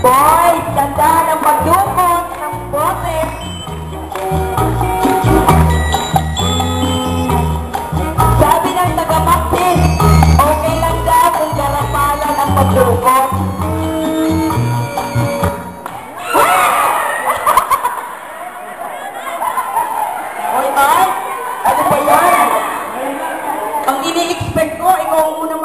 Boys, ganda ng pagdukot ng boses. Sabi ng taga-Maxis, okay lang daw kung garapalan ang pagdukot. Hoy, Ay! Ano ba yan? Ang ini-expect ko, ikaw muna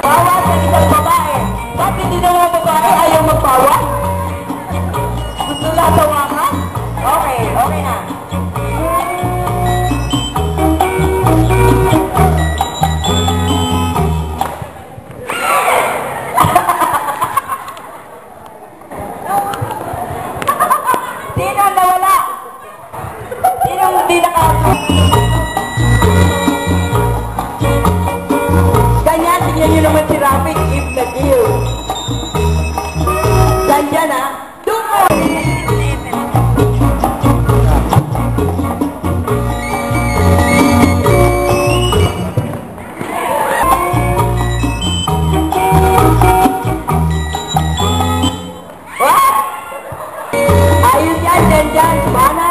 bawas ang isang babae. Bakit hindi na mga babae ayaw magbawas? Gusto lang tawakan? Okay, okay na. Sino ang nawala? Sino ang hindi ganyan, tingnan nyo naman si Rafi, if nag-iw. Ganyan ha? Dumo! Ayos yan, dyan, dyan. Mana?